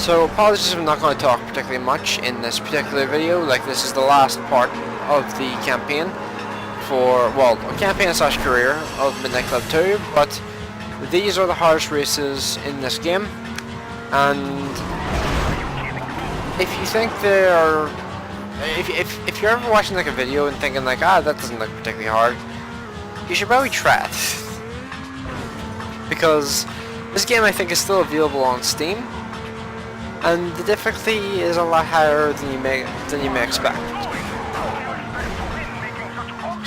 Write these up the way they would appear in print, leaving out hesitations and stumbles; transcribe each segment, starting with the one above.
So apologies if I'm not going to talk particularly much in this particular video. Like, this is the last part of the campaign for, well, campaign slash career of Midnight Club 2, but these are the hardest races in this game, and if you think they're, if you're ever watching like a video and thinking like, that doesn't look particularly hard, you should probably try it. Because this game I think is still available on Steam, and the difficulty is a lot higher than you may expect.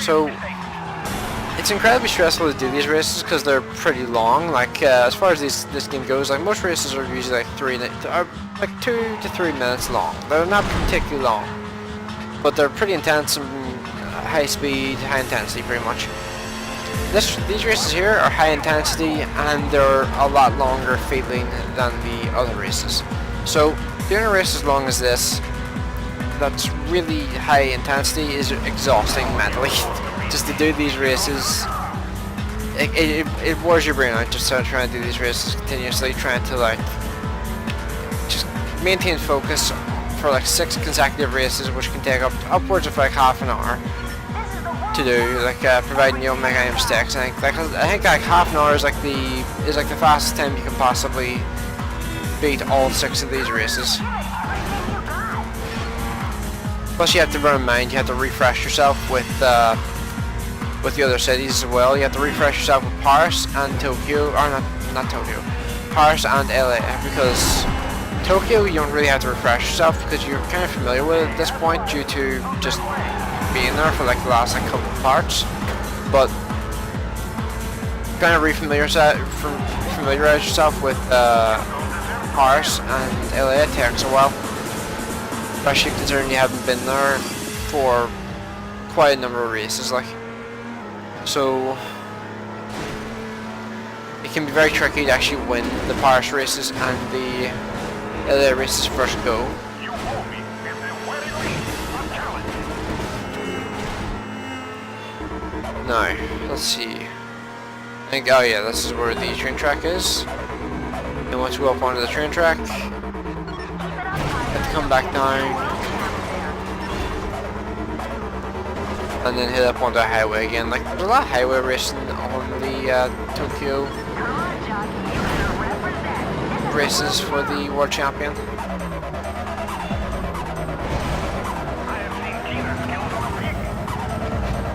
So it's incredibly stressful to do these races because they're pretty long. Like as far as this game goes, like most races are usually like 2 to 3 minutes long. They're not particularly long, but they're pretty intense and high speed, high intensity, pretty much. These races here are high intensity and they're a lot longer feeling than the other races. So doing a race as long as this, that's really high intensity, is exhausting mentally. Just to do these races, it wears your brain out just trying to do these races continuously, trying to like just maintain focus for like 6 consecutive races, which can take upwards of like half an hour to do, like providing you don't make any mistakes. I think like half an hour is like the fastest time you can possibly beat all 6 of these races. Plus you have to bear in mind you have to refresh yourself with the other cities as well. You have to refresh yourself with Paris and Tokyo, or not Tokyo, Paris and LA, because Tokyo you don't really have to refresh yourself because you're kind of familiar with it at this point due to just being there for like the last like couple of parts. But kind of familiarize yourself with Paris and LA. It takes a while, especially considering you haven't been there for quite a number of races. Like, so it can be very tricky to actually win the Paris races and the LA races first go. Now, let's see. I think, oh yeah, this is where the train track is. And once we go up onto the train track, have to come back down, and then head up onto a highway again. Like, there's a lot of highway racing on the Tokyo races for the World Champion.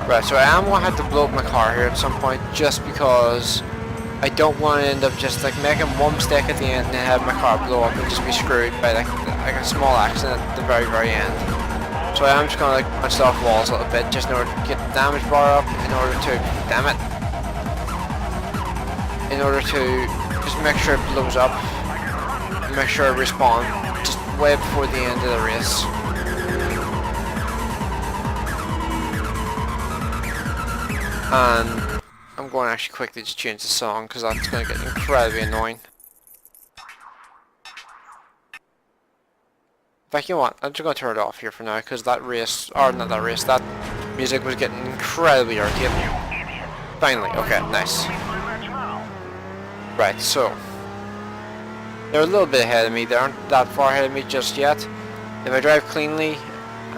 Right, so I am going to have to blow up my car here at some point, just because I don't want to end up just like making one mistake at the end and have my car blow up and just be screwed by like a small accident at the very end. So I am just going to like punch off walls a little bit just in order to get the damage bar up, in order to, damn it, in order to just make sure it blows up and make sure I respawn just way before the end of the race. And I'm going to actually quickly just change the song because that's going to get incredibly annoying. In fact, you know what? I'm just going to turn it off here for now because that race, or not that race, that music was getting incredibly irritating. Finally, okay, nice. Right, so they're a little bit ahead of me. They aren't that far ahead of me just yet. If I drive cleanly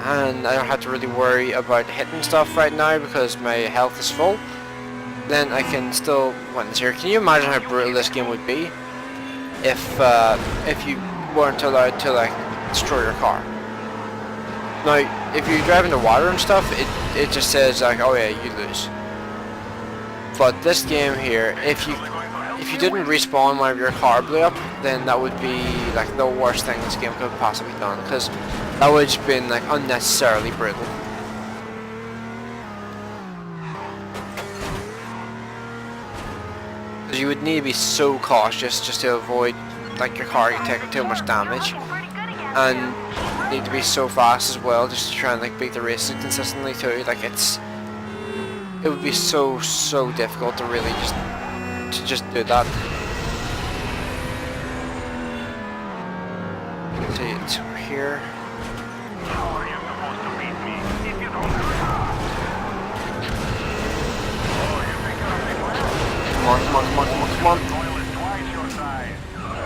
and I don't have to really worry about hitting stuff right now because my health is full, then I can still win this here. Can you imagine how brutal this game would be if you weren't allowed to like destroy your car? Now, if you drive into water and stuff, it just says like, oh yeah, you lose. But this game here, if you didn't respawn whenever your car blew up, then that would be like the worst thing this game could have possibly done, because that would have been like unnecessarily brutal. Because you would need to be so cautious just to avoid like your car taking too much damage, and need to be so fast as well just to try and like beat the races consistently too. Like it would be so difficult to really just do that. See, it's over here. Come on.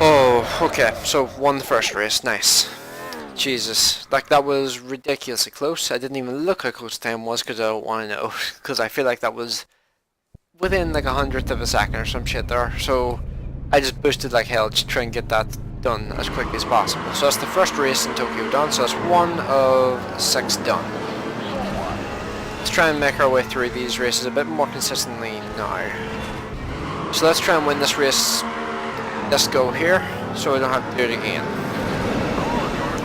Oh Oh, okay, so won the first race, nice. Jesus, like that was ridiculously close. I didn't even look how close the time was because I don't want to know. Because I feel like that was within like 100th of a second or some shit there. So I just boosted like hell to try and get that done as quickly as possible. So that's the first race in Tokyo done. So that's 1 of 6 done. Let's try and make our way through these races a bit more consistently now. So let's try and win this race. Let's go here so we don't have to do it again.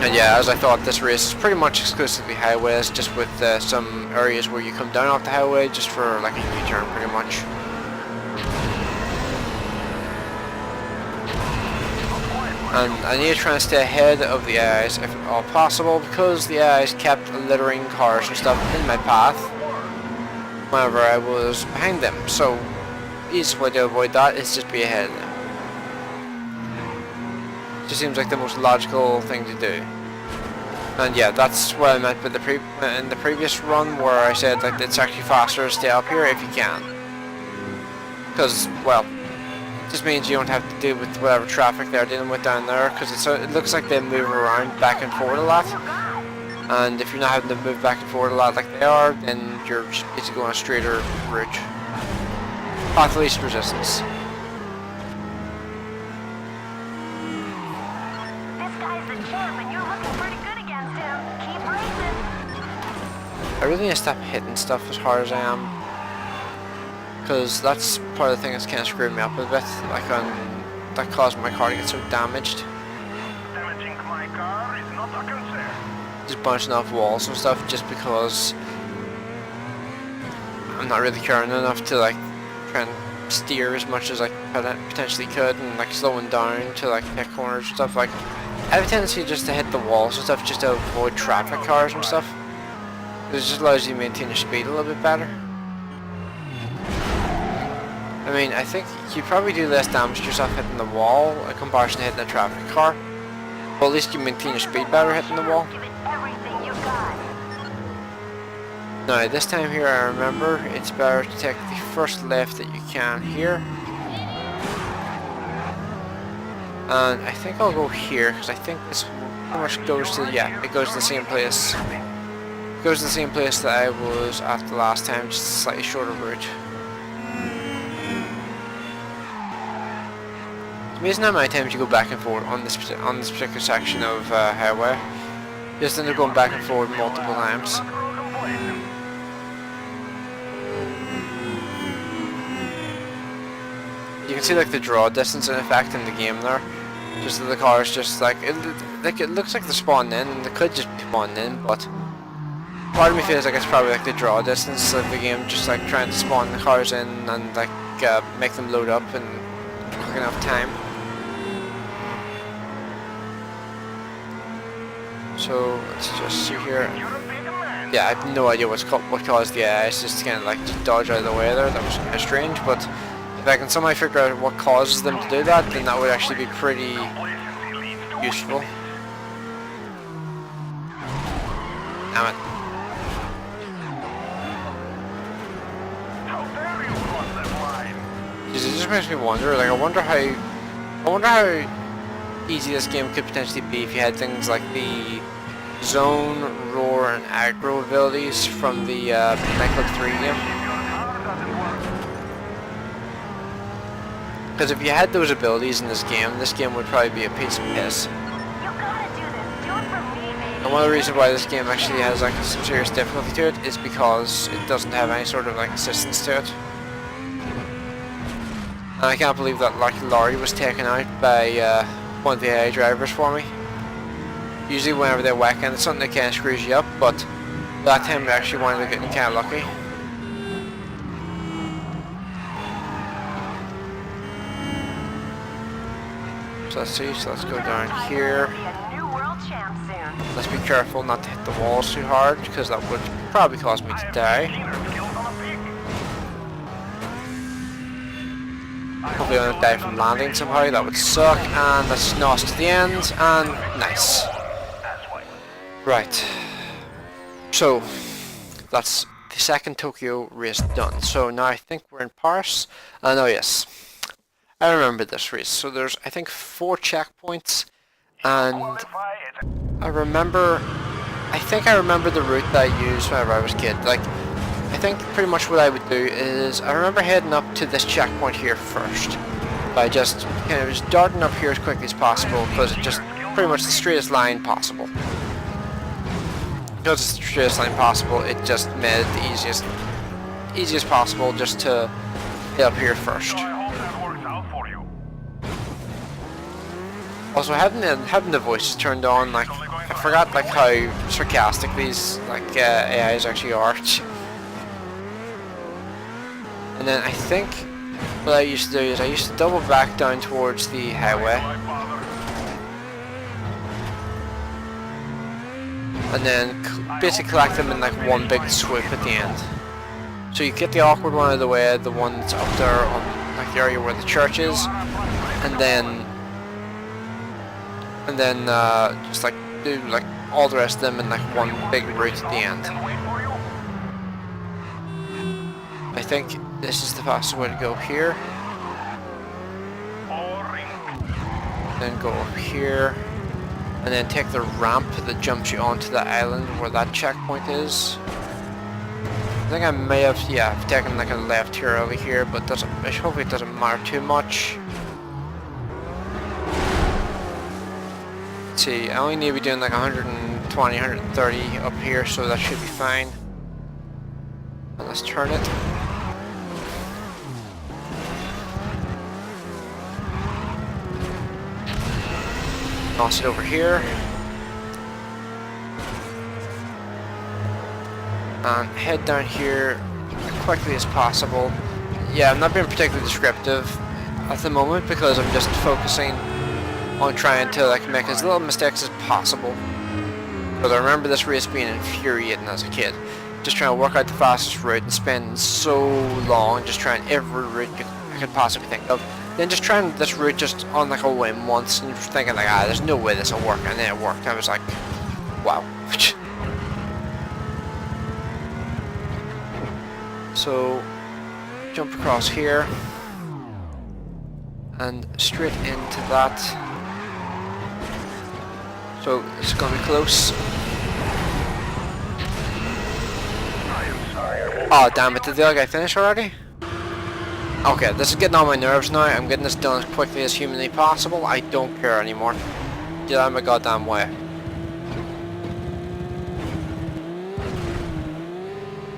And yeah, as I thought, this race is pretty much exclusively highways, just with some areas where you come down off the highway just for like a U-turn pretty much. And I need to try and stay ahead of the AIs if at all possible, because the AIs kept littering cars and stuff in my path whenever I was behind them. So the easiest way to avoid that is just be ahead of them. Just seems like the most logical thing to do. And yeah, that's what I meant with in the previous run, where I said like it's actually faster to stay up here if you can. Because, well, it just means you don't have to deal with whatever traffic they're dealing with down there, because it looks like they move around back and forth a lot. And if you're not having to move back and forth a lot like they are, then you're just basically going a straighter route. Path of least resistance. I really need to stop hitting stuff as hard as I am, because that's part of the thing that's kind of screwing me up a bit. Like that caused my car to get so damaged. Damaging my car is not a concern. Just bouncing off walls and stuff, just because I'm not really caring enough to like try and steer as much as I potentially could, and like slowing down to like hit corners and stuff. Like I have a tendency just to hit the walls and stuff just to avoid traffic cars and stuff. It just allows you to maintain your speed a little bit better. I mean, I think you probably do less damage to yourself hitting the wall in comparison to hitting a traffic car. Well, at least you maintain your speed better hitting the wall. Now, this time here I remember it's better to take the first left that you can here. And I think I'll go here, because I think this pretty much goes to, yeah, it goes to the same place. Goes to the same place that I was at the last time, just a slightly shorter route. It's amazing how many times you go back and forth on this particular section of highway. You just end up going back and forth multiple times. You can see like the draw distance in effect in the game there. Just that the cars just like it looks like they're spawning in, and they could just be spawning in, but part of me feels like it's probably like the draw distance of the game, just like trying to spawn the cars in and like make them load up in quick enough time. So let's just see here. Yeah, I have no idea what caused the AIs just to kind of like just dodge out of the way there. That was kind of strange, but if I can somehow figure out what causes them to do that, then that would actually be pretty useful. Damn it. It just makes me wonder, like I wonder how easy this game could potentially be if you had things like the zone, roar, and aggro abilities from the Night Club 3 game. Because if you had those abilities in this game would probably be a piece of piss. And one of the reasons why this game actually has like some serious difficulty to it is because it doesn't have any sort of like assistance to it. And I can't believe that like lorry was taken out by one of the AI drivers for me. Usually whenever they're whacking, it's something that kind of screws you up, but that time I actually wanted to get kind of lucky. So let's see, so let's go down here. Let's be careful not to hit the walls too hard, because that would probably cause me to die. Hopefully I don't die from landing somehow, that would suck, and let's nos to the end, and nice. Right, so that's the second Tokyo race done. So now I think we're in Paris, oh yes, I remember this race. So there's, I think, 4 checkpoints, and Qualify it. I think I remember the route that I used whenever I was a kid. Like, I think pretty much what I would do is, I remember heading up to this checkpoint here first, by just kind of just darting up here as quickly as possible, because it's just pretty much the straightest line possible. Because it's the straightest line possible, it just made it the easiest possible just to head up here first. So I hope that works out for you. Also, having the voices turned on, like, I forgot like how sarcastic these like AIs actually are. And then I think what I used to do is I used to double back down towards the highway, My father. and then basically collect them in like one big swoop at the end. So you get the awkward one out of the way, the one that's up there on like the area where the church is, and then just like do like all the rest of them in like one big route at the end. And wait for you. I think this is the fastest way to go here. Boring. Then go up here, and then take the ramp that jumps you onto the island where that checkpoint is. I think I may have, yeah, I've taken like a left here over here, but hopefully it doesn't matter too much. Let's see, I only need to be doing like 120, 130 up here, so that should be fine. And let's turn it. Toss it over here. And head down here as quickly as possible. Yeah, I'm not being particularly descriptive at the moment because I'm just focusing on trying to like make as little mistakes as possible. Because I remember this race being infuriating as a kid. Just trying to work out the fastest route and spending so long just trying every route I could possibly think of. Then just trying this route just on like a whim once and thinking like, there's no way this will work, and then it worked. I was like, wow. So, jump across here, and straight into that. So, it's going to be close. Oh, damn it, did the other guy finish already? Okay, this is getting on my nerves now. I'm getting this done as quickly as humanly possible. I don't care anymore. Get out of my goddamn way.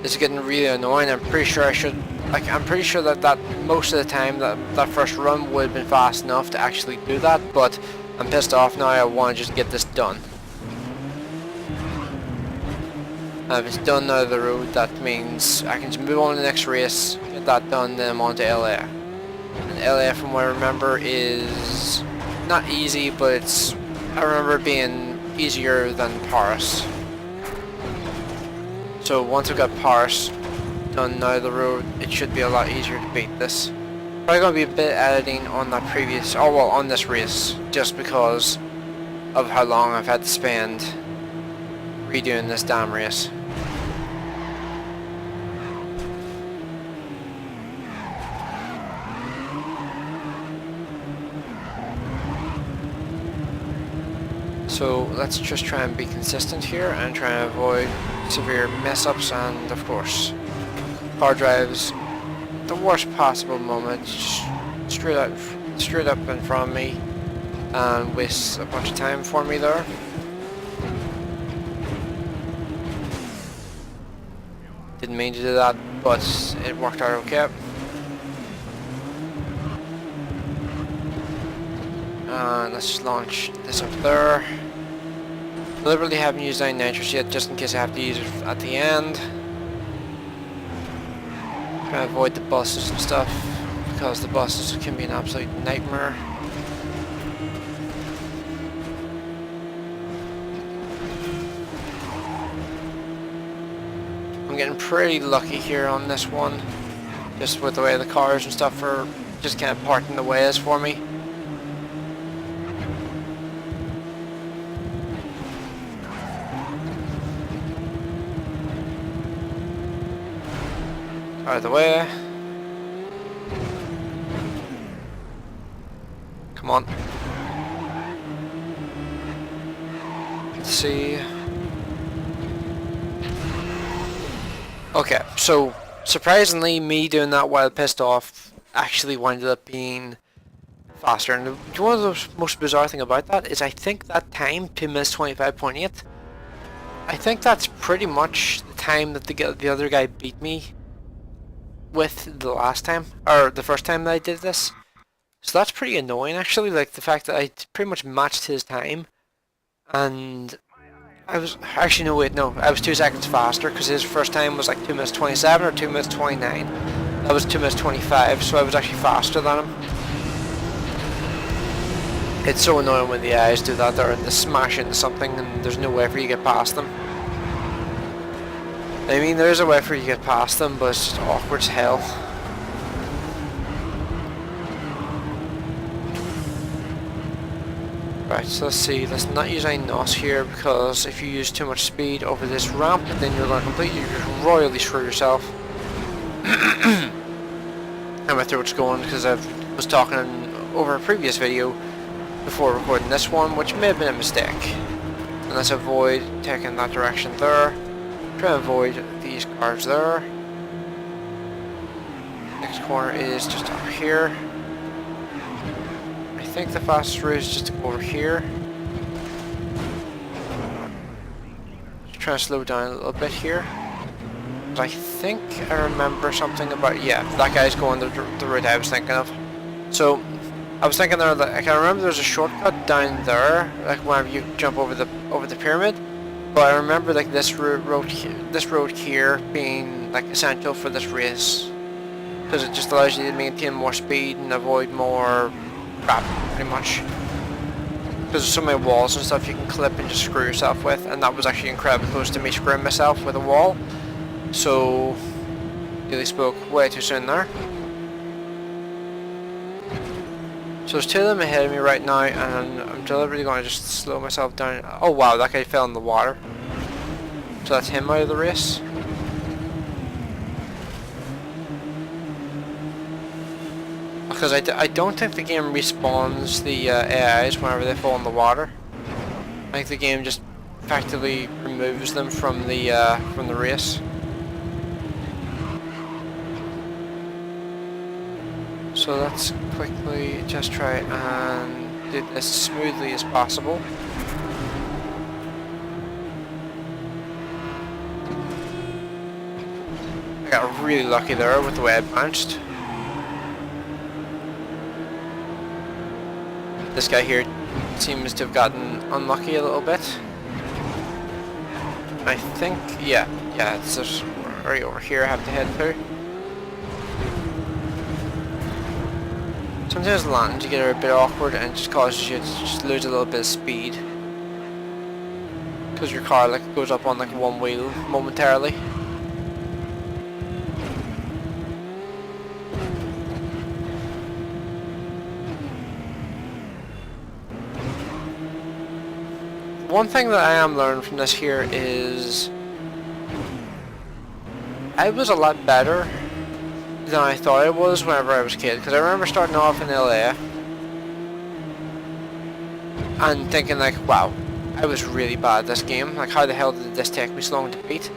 This is getting really annoying. I'm pretty sure I should, like, I'm pretty sure that most of the time that first run would have been fast enough to actually do that, but I'm pissed off now. I want to just get this done. And if it's done out of the road, that means I can just move on to the next race, get that done, then I'm on to LA. And LA, from what I remember, is not easy, but I remember it being easier than Paris. So once I've got Paris done now the road, it should be a lot easier to beat this. Probably going to be a bit editing on that previous, on this race, just because of how long I've had to spend redoing this damn race. So let's just try and be consistent here and try and avoid severe mess-ups, and of course car drives the worst possible moment straight up in front of me and wastes a bunch of time for me there. Didn't mean to do that, but it worked out okay. And let's just launch this up there. Deliberately haven't used any nitrous yet, just in case I have to use it at the end. Try to avoid the buses and stuff, because the buses can be an absolute nightmare. I'm getting pretty lucky here on this one, just with the way the cars and stuff are just kind of parting the ways for me. Out of the way. on. Let's see. Okay, so surprisingly, me doing that while pissed off actually wound up being faster. And one of the most bizarre thing about that is I think that time, 2 minutes 25.8, I think that's pretty much the time that the other guy beat me with the last time, or the first time that I did this. So that's pretty annoying actually, like the fact that I pretty much matched his time, and I was, actually no wait, no, I was 2 seconds faster because his first time was like 2 minutes 27 or 2 minutes 29. That was 2 minutes 25, so I was actually faster than him. It's so annoying when the eyes do that, they're in the smash into something and there's no way for you to get past them. I mean, there is a way for you to get past them, but it's just awkward as hell. Right, so let's see, let's not use any NOS here, because if you use too much speed over this ramp, then you're going to completely just royally screw yourself. I'm with what's going, because I was talking over a previous video before recording this one, which may have been a mistake. And let's avoid taking that direction there. Try to avoid these cars there. Next corner is just up here. I think the fastest route is just to go over here. Just try to slow down a little bit here. But I think I remember something about, yeah, that guy's going the route I was thinking of. So I was thinking there that I can remember there's a shortcut down there, like whenever you jump over the pyramid. But I remember like this road here being like essential for this race, because it just allows you to maintain more speed and avoid more crap, pretty much. Because there's so many walls and stuff you can clip and just screw yourself with, and that was actually incredibly close to me screwing myself with a wall. So, really spoke way too soon there. So there's 2 of them ahead of me right now, and I'm deliberately going to just slow myself down. Oh wow, that guy fell in the water. So that's him out of the race. Because I don't think the game respawns the AIs whenever they fall in the water. I think the game just effectively removes them from the race. So let's quickly just try and do this as smoothly as possible. I got really lucky there with the way I bounced. This guy here seems to have gotten unlucky a little bit. I think, yeah, it's just right over here I have to head to. Sometimes landings you get are a bit awkward and it just causes you to just lose a little bit of speed. Because your car like goes up on like one wheel momentarily. One thing that I am learning from this here is I was a lot better than I thought I was whenever I was a kid, because I remember starting off in LA and thinking like, wow, I was really bad at this game, like how the hell did this take me so long to beat?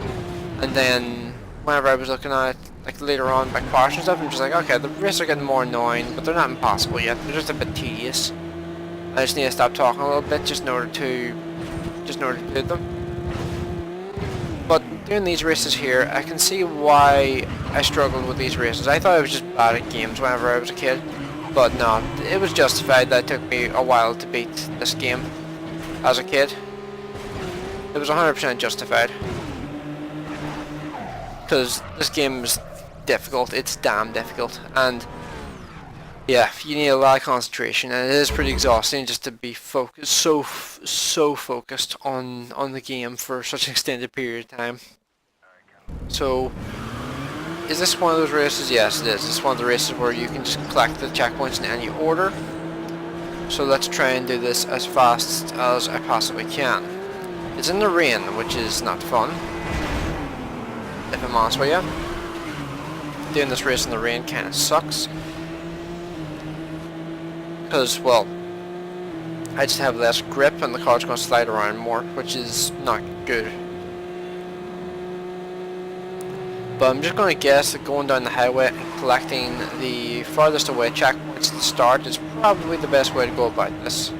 And then whenever I was looking at it, like later on, like parts and stuff, I'm just like, okay, the races are getting more annoying, but they're not impossible yet, they're just a bit tedious. I just need to stop talking a little bit just in order to do them. But doing these races here, I can see why I struggled with these races. I thought I was just bad at games whenever I was a kid, but no, it was justified that it took me a while to beat this game as a kid. It was 100% justified. Because this game is difficult, it's damn difficult, and yeah, you need a lot of concentration, and it is pretty exhausting just to be focused, so focused on the game for such an extended period of time. So, is this one of those races? Yes, it is. It's one of the races where you can just collect the checkpoints in any order. So let's try and do this as fast as I possibly can. It's in the rain, which is not fun, if I'm honest with you. Doing this race in the rain kind of sucks. Because, well, I just have less grip and the car's going to slide around more, which is not good. But I'm just going to guess that going down the highway and collecting the farthest away checkpoints at the start is probably the best way to go about this.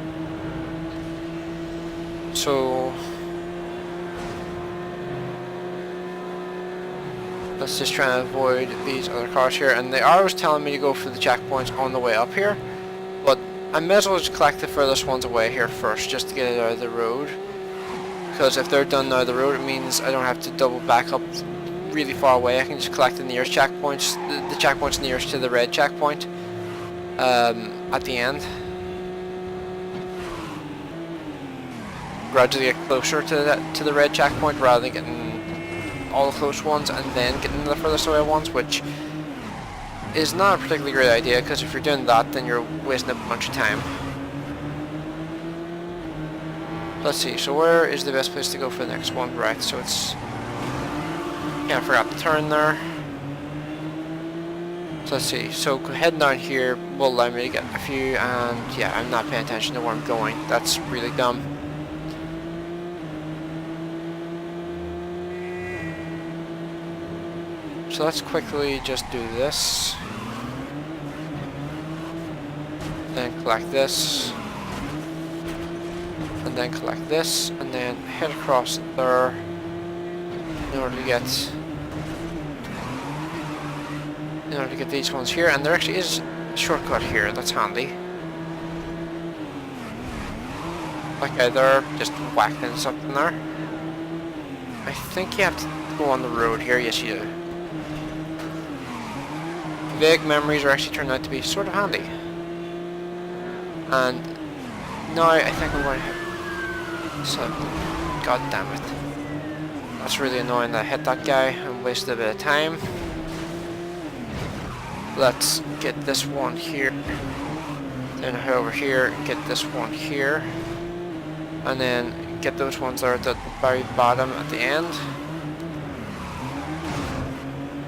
So let's just try and avoid these other cars here, and they are always telling me to go for the checkpoints on the way up here, but I may as well just collect the furthest ones away here first just to get it out of the road, because if they're done out of the road it means I don't have to double back up really far away. I can just collect the nearest checkpoints, the checkpoints nearest to the red checkpoint at the end. Gradually get closer to the red checkpoint rather than getting all the close ones and then getting the furthest away ones, which is not a particularly great idea, because if you're doing that then you're wasting a bunch of time. Let's see, so where is the best place to go for the next one? Right, so it's... yeah, I forgot to turn there. So let's see, so heading down here will allow me to get a few, and yeah, I'm not paying attention to where I'm going. That's really dumb. So let's quickly just do this. Then collect this. And then collect this, and then head across there in order to get these ones here. And there actually is a shortcut here, that's handy. Okay, they're just whacking something there. I think you have to go on the road here, yes you do. Vague memories are actually turned out to be sort of handy. And now I think I'm going to hit... So, god damn it. That's really annoying that I hit that guy and wasted a bit of time. Let's get this one here. Then head over here and get this one here. And then get those ones that are at the very bottom at the end.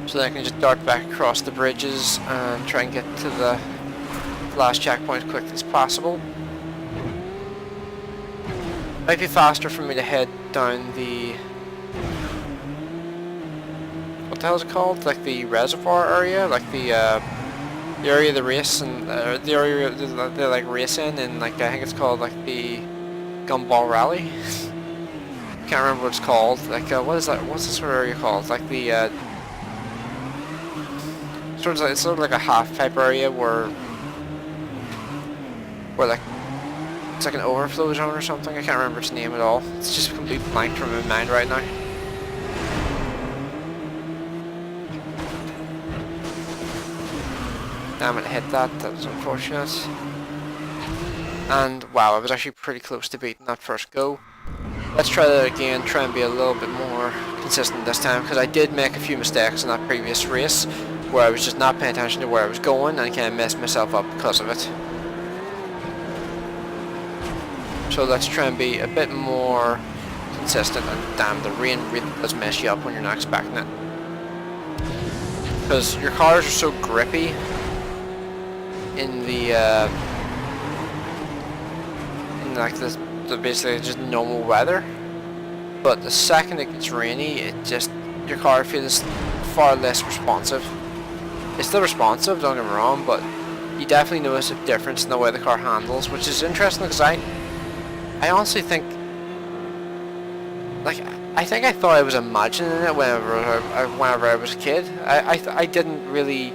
So then I can just dart back across the bridges and try and get to the last checkpoint as quickly as possible. Might be faster for me to head down the... what the hell is it called? Like the reservoir area? Like the area of the race, and the area they like race in, and like I think it's called like the Gumball Rally. Can't remember what it's called. Like what is that? What's this sort of area called? Like the it's sort of like a half pipe area where like it's like an overflow zone or something. I can't remember its name at all. It's just completely blank from my mind right now. Damn it, I hit that. That was unfortunate. And wow, I was actually pretty close to beating that first go. Let's try that again, try and be a little bit more consistent this time, because I did make a few mistakes in that previous race where I was just not paying attention to where I was going and kind of messed myself up because of it. So let's try and be a bit more consistent, and damn, the rain really does mess you up when you're not expecting it. Because your cars are so grippy in the like the basically just normal weather, but the second it gets rainy, it just, your car feels far less responsive. It's still responsive, don't get me wrong, but you definitely notice a difference in the way the car handles, which is interesting because I honestly think, like, I think I thought I was imagining it whenever I was a kid. I didn't really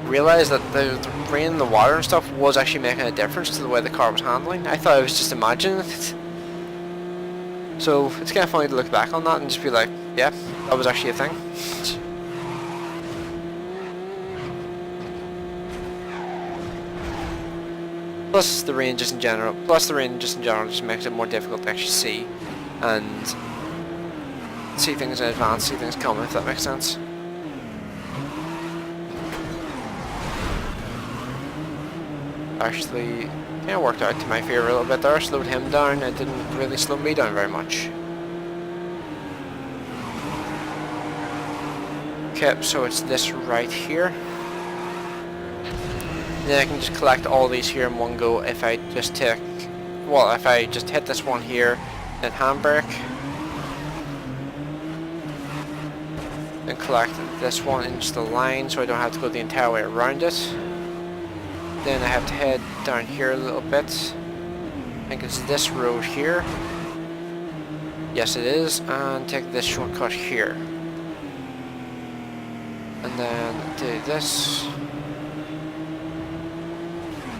realize that the rain and the water and stuff was actually making a difference to the way the car was handling. I thought I was just imagining it. So it's kind of funny to look back on that and just be like, yeah, that was actually a thing. Plus the rain just in general just makes it more difficult to actually see and see things in advance, see things coming, if that makes sense. Actually, kind of worked out to my favor a little bit there. Slowed him down. It didn't really slow me down very much. Okay, so it's this right here. And then I can just collect all these here in one go if I just take, well, if I just hit this one here, then handbrake, then collect this one into the line so I don't have to go the entire way around it. Then I have to head down here a little bit. I think it's this road here. Yes, it is, and take this shortcut here. And then do this.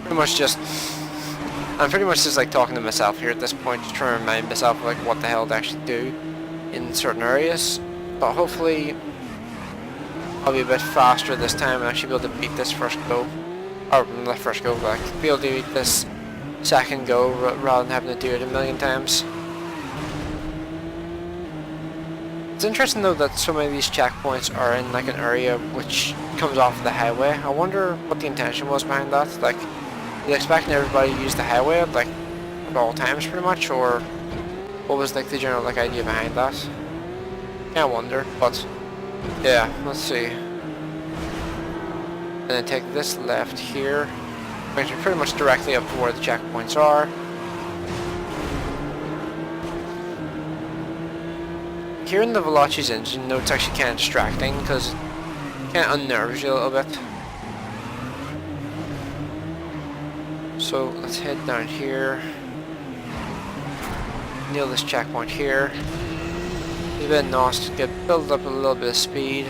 I'm pretty much just like talking to myself here at this point, just trying to remind myself of like what the hell to actually do in certain areas. But hopefully I'll be a bit faster this time and actually be able to beat this first go. Or not first go, but like be able to beat this second go rather than having to do it a million times. It's interesting though that so many of these checkpoints are in like an area which comes off the highway. I wonder what the intention was behind that. Like, are they expecting everybody to use the highway like at all times pretty much, or what was like the general like idea behind that? I wonder, but yeah, let's see. And then take this left here, brings me pretty much directly up to where the checkpoints are. Hearing the Veloci's engine, you know, it's actually kind of distracting because it kind of unnerves you a little bit. So let's head down here. Nail this checkpoint here. It's a bit nice to build up a little bit of speed.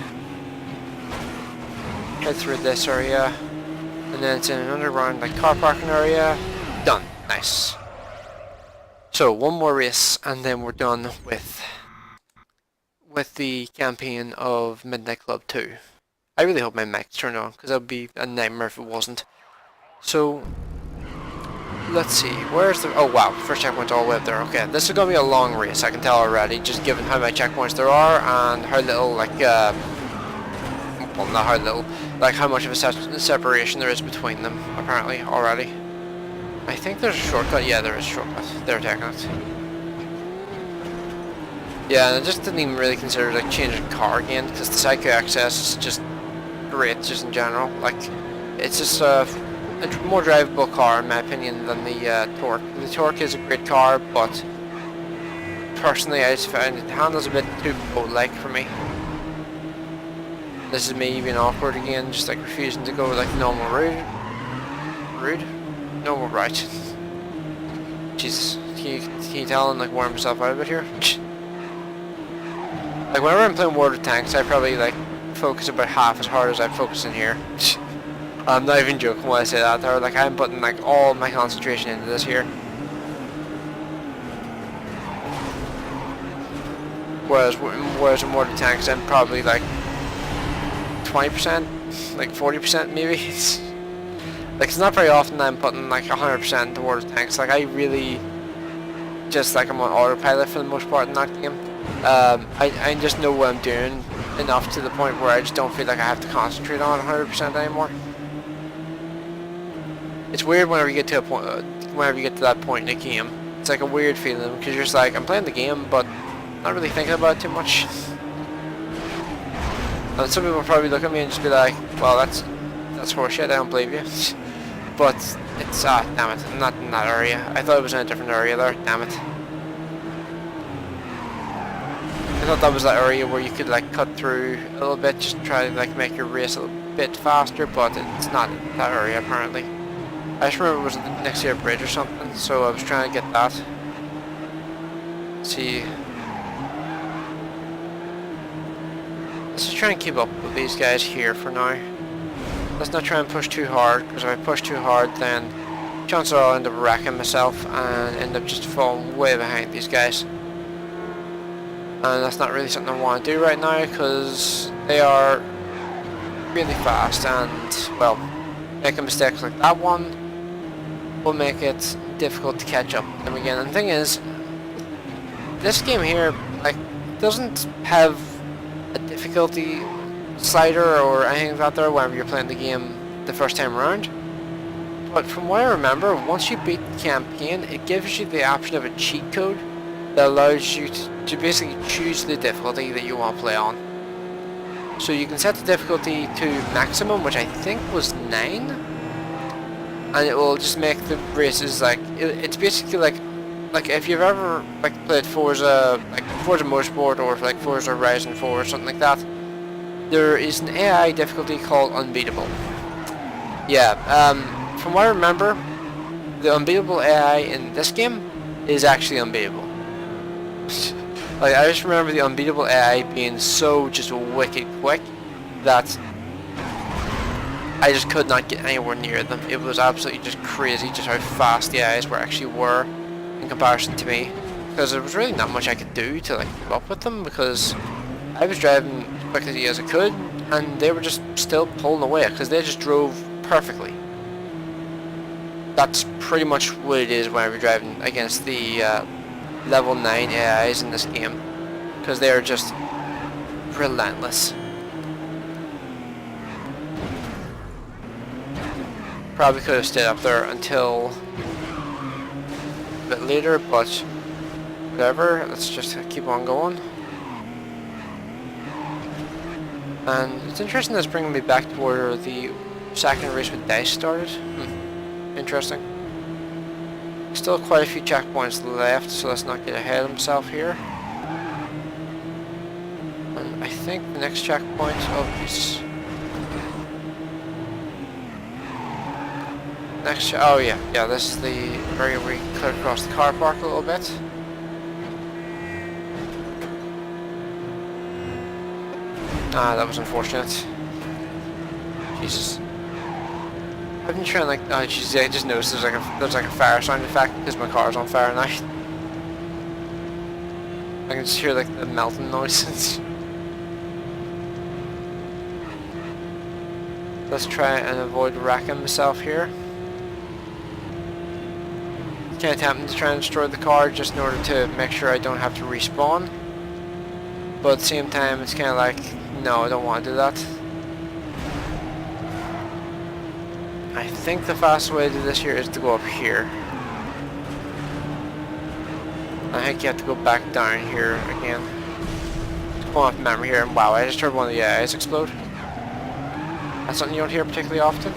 Head through this area, and then it's in an underground like car parking area. Done. Nice. So one more race, and then we're done with the campaign of Midnight Club 2. I really hope my mic's turned on, because that would be a nightmare if it wasn't. So, let's see, where's the, oh wow, first checkpoint's all the way up there. Okay, this is going to be a long race, I can tell already, just given how many checkpoints there are, and how little, like, well, not how little, like how much of a separation there is between them, apparently, already. I think there's a shortcut, yeah, there is a shortcut, they're taking it. Yeah, and I just didn't even really consider like changing car again, because the Psycho XS is just great, just in general. Like, it's just a more drivable car in my opinion than the Torque. The Torque is a great car, but personally I just find it handles a bit too boat-like for me. This is me being awkward again, just like refusing to go like normal route. Normal route. Jesus, can you tell I'm like wearing myself out a bit here? Like whenever I'm playing water tanks, I probably like focus about half as hard as I focus in here. I'm not even joking when I say that. Or like I'm putting like all my concentration into this here. Whereas in water tanks, I'm probably like 20%, like 40% maybe. Like it's not very often I'm putting like 100% into water tanks. Like I really just like I'm on autopilot for the most part in that game. I just know what I'm doing enough to the point where I just don't feel like I have to concentrate on it 100% anymore. It's weird whenever you get to a point, whenever you get to that point in a game. It's like a weird feeling because you're just like, I'm playing the game, but not really thinking about it too much. And some people will probably look at me and just be like, well, that's horseshit, I don't believe you. But it's, damn it, I'm not in that area. I thought it was in a different area there, damn it. I thought that was that area where you could like cut through a little bit, just try to like make your race a little bit faster, but it's not that area apparently. I just remember it was next to a bridge or something, so I was trying to get that. Let's see. Let's just try and keep up with these guys here for now. Let's not try and push too hard, because if I push too hard then chances are I'll end up wrecking myself and end up just falling way behind these guys. And that's not really something I want to do right now because they are really fast and, well, making mistakes like that one will make it difficult to catch up with them again. And the thing is, this game here, like, doesn't have a difficulty slider or anything like that there whenever you're playing the game the first time around. But from what I remember, once you beat the campaign, it gives you the option of a cheat code that allows you to basically choose the difficulty that you want to play on. So you can set the difficulty to maximum, which I think was 9. and it will just make the races like it's basically like if you've ever like played Forza, like Forza Motorsport or like Forza Horizon 4 or something like that, there is an AI difficulty called unbeatable. Yeah, from what I remember, the unbeatable AI in this game is actually unbeatable. Like, I just remember the unbeatable AI being so just wicked quick that I just could not get anywhere near them. It was absolutely just crazy just how fast the AIs were in comparison to me, because there was really not much I could do to like keep up with them, because I was driving as quickly as I could and they were just still pulling away because they just drove perfectly. That's pretty much what it is when we're driving against the level 9 AIs in this game, because they are just relentless. Probably could have stayed up there until a bit later, but whatever, let's just keep on going. And it's interesting that's bringing me back to where the second race with dice started. Interesting. Still quite a few checkpoints left, so let's not get ahead of himself here. And I think the next checkpoint, oh yeah, this is the area where you cut across the car park a little bit. Ah, that was unfortunate. Jesus. I've been trying like, oh jeez, I just noticed there's like a fire sound effect because my car's on fire now. I can just hear like the melting noises. Let's try and avoid wrecking myself here. Kind of tempting to try and destroy the car just in order to make sure I don't have to respawn. But at the same time, it's kind of like, no, I don't want to do that. I think the fastest way to do this here is to go up here. I think you have to go back down here again. Just going off memory here, and wow, I just heard one of the AIs explode. That's something you don't hear particularly often.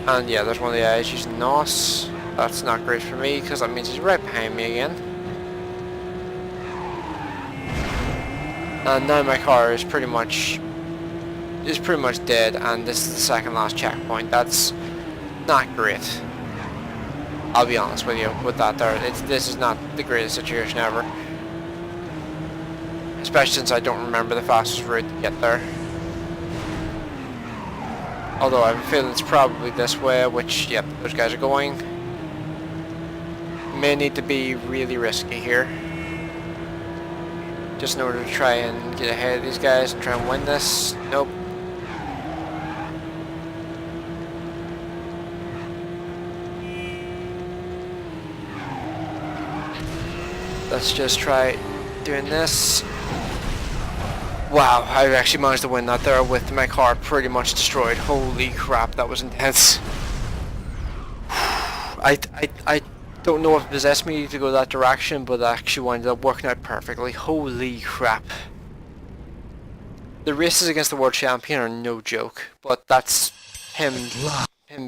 And yeah, there's one of the AIs using NOS. That's not great for me, because that means he's right behind me again. And now my car is pretty much dead, and this is the second last checkpoint. That's not great. I'll be honest with you with that there. This is not the greatest situation ever. Especially since I don't remember the fastest route to get there. Although I have a feeling it's probably this way, which, yep, those guys are going. May need to be really risky here. Just in order to try and get ahead of these guys and try and win this. Nope. Let's just try doing this. Wow, I actually managed to win that there with my car pretty much destroyed. Holy crap, that was intense. I don't know what possessed me to go that direction, but that actually ended up working out perfectly. Holy crap. The races against the world champion are no joke, but that's him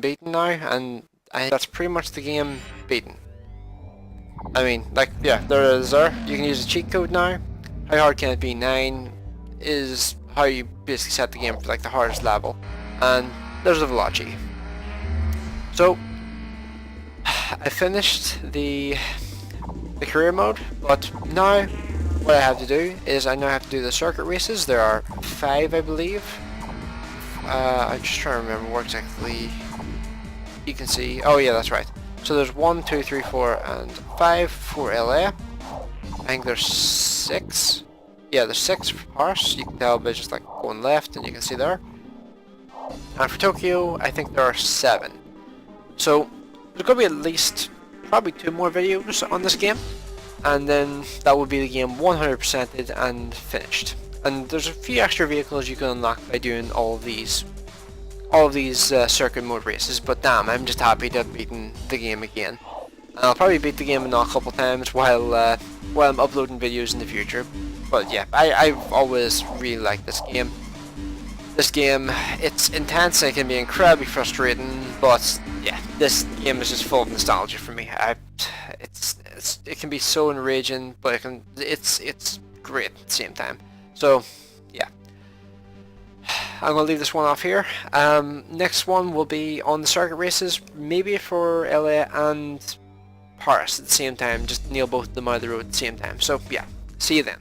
beaten now, and I think that's pretty much the game beaten. I mean, like, yeah, there it is there. You can use a cheat code now. How hard can it be? 9 is how you basically set the game for like the hardest level, and there's a Veloci. So I finished the career mode, but now what I have to do is I now have to do the circuit races. There are 5, I believe. I'm just trying to remember where exactly. You can see, oh yeah, that's right. So there's 1, 2, 3, 4, and 5 for LA. I think there's 6. Yeah, there's 6 for Paris. You can tell by just like going left, and you can see there. And for Tokyo, I think there are 7. So there's going to be at least probably 2 more videos on this game, and then that will be the game 100%ed and finished. And there's a few extra vehicles you can unlock by doing all of these circuit mode races. But damn, I'm just happy to have beaten the game again. And I'll probably beat the game a couple times while I'm uploading videos in the future. But yeah, I've always really liked this game. This game, it's intense and it can be incredibly frustrating, but yeah, this game is just full of nostalgia for me. It can be so enraging, but it's great at the same time. So yeah, I'm gonna leave this one off here. Next one will be on the circuit races, maybe for LA and Paris at the same time. Just nail both of them out of the road at the same time. So yeah, see you then.